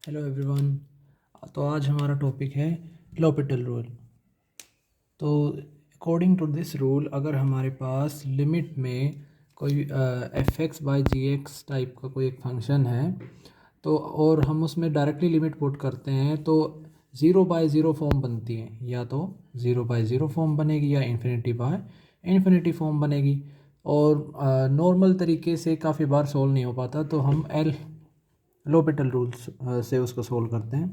Hello everyone. तो आज हमारा टॉपिक है l'Hopital रूल। तो अकॉर्डिंग टू दिस रूल, अगर हमारे पास लिमिट में कोई f x by g x type का कोई एक फंक्शन है तो और हम उसमें डायरेक्टली लिमिट पुट करते हैं तो ज़ीरो बाई ज़ीरो फॉर्म बनती है, या तो ज़ीरो बाई ज़ीरो फॉर्म बनेगी या इन्फिनिटी बाय इन्फिनिटी फॉर्म बनेगी। और नॉर्मल तरीके से काफ़ी बार सोल्व नहीं हो पाता, तो हम l'Hopital रूल्स से उसको सोल्व करते हैं।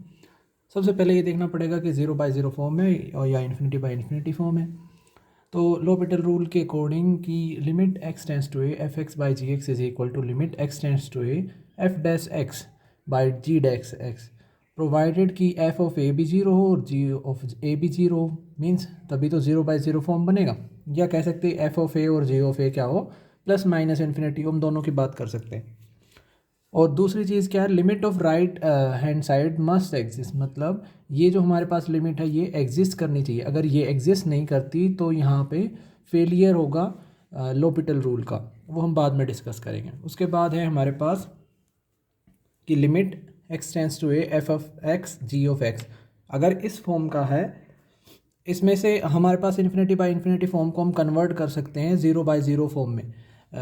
सबसे पहले ये देखना पड़ेगा कि ज़ीरो बाई ज़ीरो फॉर्म है और या इन्फिनिटी बाई इन्फिनिटी फॉर्म है। तो l'Hopital रूल के अकॉर्डिंग कि limit x tends to a f x by g x is equal to limit x tends to a f dash x by g dash x, provided कि f of a भी zero हो और जी of a भी zero हो। Means तभी तो zero by zero form बनेगा। या कह सकते हैं एफ ऑफ ए और जी ऑफ ए क्या हो, प्लस माइनस इन्फिनिटी, हम दोनों की बात कर सकते हैं। और दूसरी चीज़ क्या है, limit of right hand side must exist, मतलब ये जो हमारे पास लिमिट है ये एग्जिस्ट करनी चाहिए। अगर ये एग्जिस्ट नहीं करती तो यहाँ पे फेलियर होगा l'Hopital रूल का, वो हम बाद में डिस्कस करेंगे। उसके बाद है हमारे पास कि limit x tends to a f of x g of x. अगर इस फॉर्म का है, इसमें से हमारे पास इन्फिनिटी बाई इन्फिनिटी फॉर्म को हम कन्वर्ट कर सकते हैं ज़ीरो बाई ज़ीरो फॉर्म में।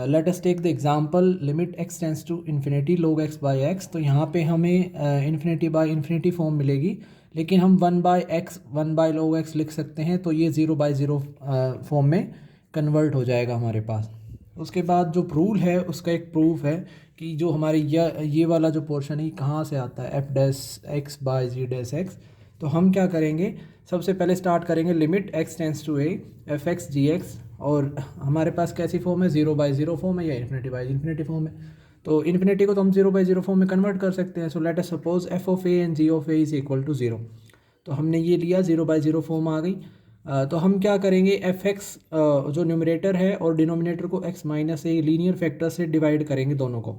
Let us take the example limit x tends to infinity log x by x. तो यहाँ पे हमें इन्फिनिटी बाई इन्फिनिटी फॉर्म मिलेगी, लेकिन हम one by x one by log x लिख सकते हैं, तो ये ज़ीरो बाई ज़ीरो फॉर्म में कन्वर्ट हो जाएगा हमारे पास। उसके बाद जो रूल है उसका एक प्रूफ है कि जो हमारे ये वाला जो पोर्शन है कहाँ से आता है, f dash x by g dash x. तो हम क्या करेंगे, सबसे पहले स्टार्ट करेंगे limit x tends to a f x g x, और हमारे पास कैसी फॉर्म है, ज़ीरो बाई ज़ीरो फॉर्म है या इन्फिनिटी बाई इन्फिनिटी फॉर्म है। तो इन्फिनिटी को तो हम ज़ीरो बाई ज़ीरो फॉर्म में कन्वर्ट कर सकते हैं। So let us suppose f of a and g of a is equal to zero. तो हमने ये लिया, ज़ीरो बाई ज़ीरो फॉर्म आ गई। तो हम क्या करेंगे, एफ एक्स जो न्यूमरेटर है और डिनोमिनेटर को x minus a linear factor से डिवाइड करेंगे दोनों को।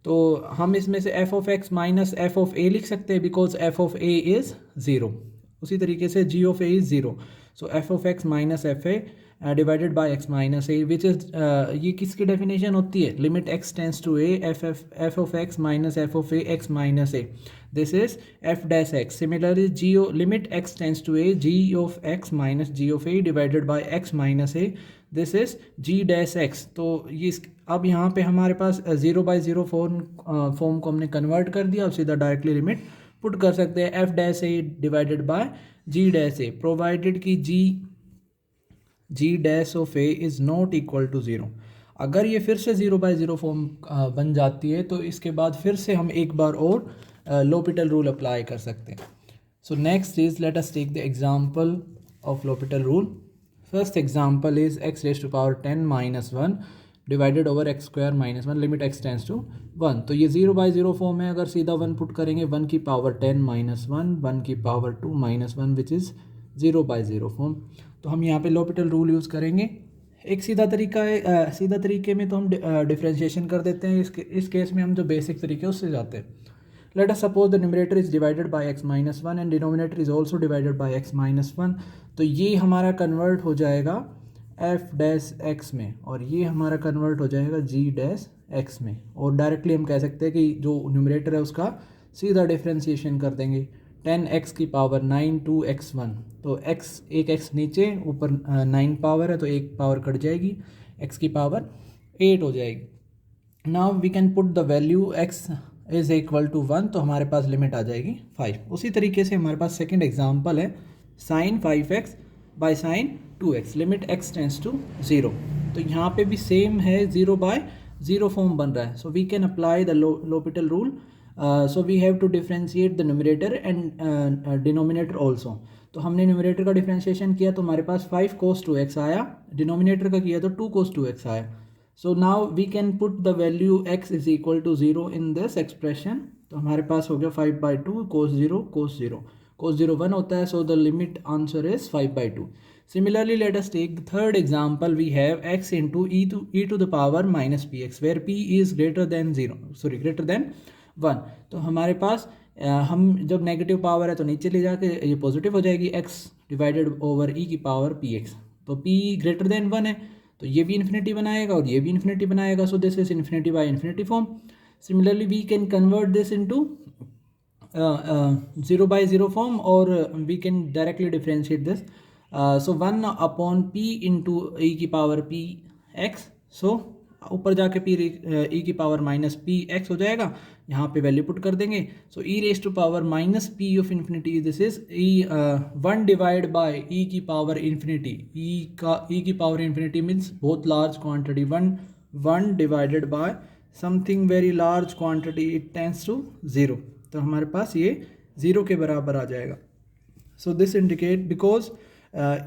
तो हम इसमें से f of x minus f of a लिख सकते हैं, because f of a is zero. उसी तरीके से g of a is zero, so f of x minus f a divided by x minus a, which is ये किसकी definition होती है, limit x tends to a f of x minus f of a x minus a, this is f dash x. Similarly g limit x tends to a g of x minus g of a divided by x minus a, this is g dash x. तो ये अब यहाँ पे हमारे पास zero by zero form को हमने convert कर दिया। अब सीधा डायरेक्टली लिमिट पुट कर सकते हैं, f dash a divided by g dash a, provided कि g dash of a is not equal to zero. अगर ये फिर से ज़ीरो बाई ज़ीरो फॉर्म बन जाती है तो इसके बाद फिर से हम एक बार और l'Hopital रूल अप्लाई कर सकते हैं। So next is let us take the example of l'Hopital rule. First example is x raise to power 10 minus 1 divided over x square minus 1 limit x tends to 1। तो ये zero by zero form है। अगर सीधा 1 put करेंगे, 1 की power 10 minus 1 1 की power 2 minus 1 which is zero by zero form. तो हम यहाँ पे l'Hopital रूल यूज़ करेंगे। एक सीधा तरीका है, सीधा तरीके में तो हम डिफ्रेंशिएशन कर देते हैं। इस केस में हम जो बेसिक तरीके उससे जाते हैं। Late us suppose the numerator is divided by x minus 1 and denominator is also divided by x minus 1। तो ये हमारा कन्वर्ट हो जाएगा एफ डैश एक्स में, और ये हमारा कन्वर्ट हो जाएगा जी डैश एक्स में। और डायरेक्टली हम कह सकते हैं कि जो न्यूमरेटर है उसका सीधा डिफ्रेंशिएशन कर देंगे। 10x की पावर 9 2x1, तो x एक x नीचे, ऊपर 9 पावर है तो एक पावर कट जाएगी, x की पावर 8 हो जाएगी। Now we can put the value x is equal to 1, तो हमारे पास लिमिट आ जाएगी 5। उसी तरीके से हमारे पास सेकेंड एग्जाम्पल है sine 5x by sine 2x limit x tends to 0। तो यहाँ पे भी सेम है, ज़ीरो बाय ज़ीरो फॉर्म बन रहा है। So we can apply the l'Hopital rule. So we have to differentiate the numerator and denominator also. तो हमने न्यूमरेटर का डिफ्रेंशिएशन किया तो हमारे पास 5 cos 2x आया, डिनोमिनेटर का किया तो 2 cos 2x आया। So now we can put the value x is equal to 0 in this expression. तो हमारे पास हो गया 5/2 cos 0 cos 0 cos 0 1 होता है, so the limit answer is 5/2। Similarly, let us take the third example. We have x into e to the power minus px, where p is greater than 0, sorry greater than 1। तो हमारे पास हम जब negative power है तो नीचे ले जाके ये पॉजिटिव हो जाएगी, x डिवाइडेड ओवर e की पावर px। तो p ग्रेटर देन 1 है तो ये भी इन्फिनिटी बनाएगा और ये भी इन्फिनिटी बनाएगा। So this is infinity by infinity form. Similarly we can convert this into 0 by 0 form, or we can directly differentiate this. So 1 upon p into e की पावर p x, so ऊपर जाके p e की पावर minus p x हो जाएगा, यहाँ पे value put कर देंगे. So e raise to power minus p of infinity, this is e 1 divide by e की पावर इन्फिनिटी. e की पावर इन्फिनिटी मीन्स बहुत large quantity, 1 divided by something very large quantity, it tends to 0. तो हमारे पास ये 0 के बराबर आ जाएगा. So this indicate because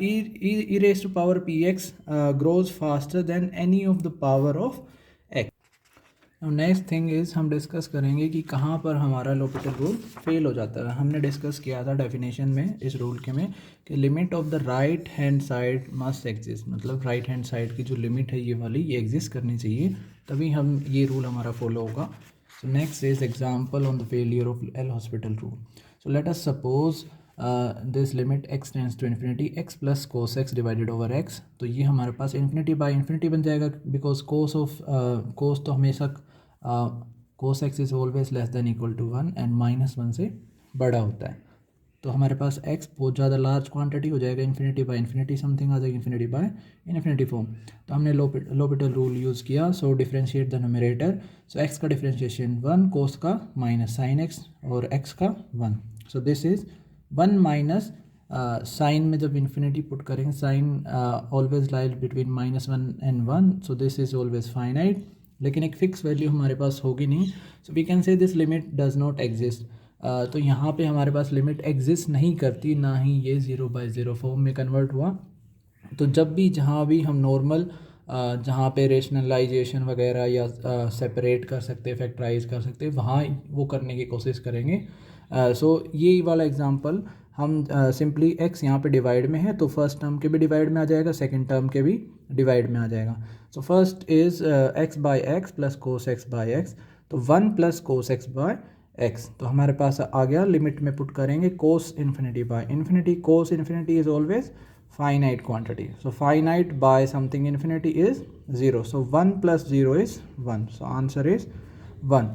e raised to power px grows faster than any of the power of x. Now next thing is हम discuss करेंगे कि कहाँ पर हमारा लोपिटल रूल फेल हो जाता है. हमने डिस्कस किया था डेफिनेशन में इस रूल के में कि limit of the right hand side must exist, मतलब राइट हैंड साइड की जो लिमिट है ये वाली, ये एग्जिस्ट करनी चाहिए, तभी हम ये रूल हमारा फॉलो होगा. So next is example on the failure of L hospital rule. So let us suppose this limit x tends to infinity x plus cos x divided over x. तो ये हमारे पास इन्फिनिटी बाय इन्फिनिटी बन जाएगा, because cos तो हमेशा cos x is always less than equal to 1 and -1 से बड़ा होता है. तो हमारे पास x बहुत ज़्यादा लार्ज क्वांटिटी हो जाएगा, इन्फिनिटी बाय इन्फिनिटी समथिंग आ जाएगी, इन्फिनिटी बाय इन्फिनिटी फॉर्म. तो हमने लोपिटल रूल यूज़ किया. So differentiate the numerator. So x का डिफ्रेंशिएशन 1, कोस का माइनस साइन x और x का 1. So this is 1 minus sine में जब इन्फिनिटी पुट करेंगे, sine always lies between -1 and 1. So this is always finite, लेकिन एक फिक्स वैल्यू हमारे पास होगी नहीं. So we can say this limit does not exist. तो यहाँ पे हमारे पास लिमिट एग्जिस्ट नहीं करती, ना ही ये 0 by 0 फॉर्म में कन्वर्ट हुआ. तो जब भी जहाँ भी हम नॉर्मल जहाँ पे रेशनलाइजेशन वगैरह या सेपरेट कर सकते, फैक्टराइज कर सकते, वहाँ वो करने की कोशिश करेंगे. सो ये वाला एग्जांपल हम सिंपली x यहाँ पे डिवाइड में है, तो फर्स्ट टर्म के भी डिवाइड में आ जाएगा, सेकंड टर्म के भी डिवाइड में आ जाएगा. So first is x by x plus cos x by x. तो 1 plus cos x by x. तो हमारे पास आ गया, लिमिट में पुट करेंगे cos infinity by infinity. Cos infinity is always finite quantity. So finite by something infinity is 0. So 1 plus 0 is 1. So answer is 1.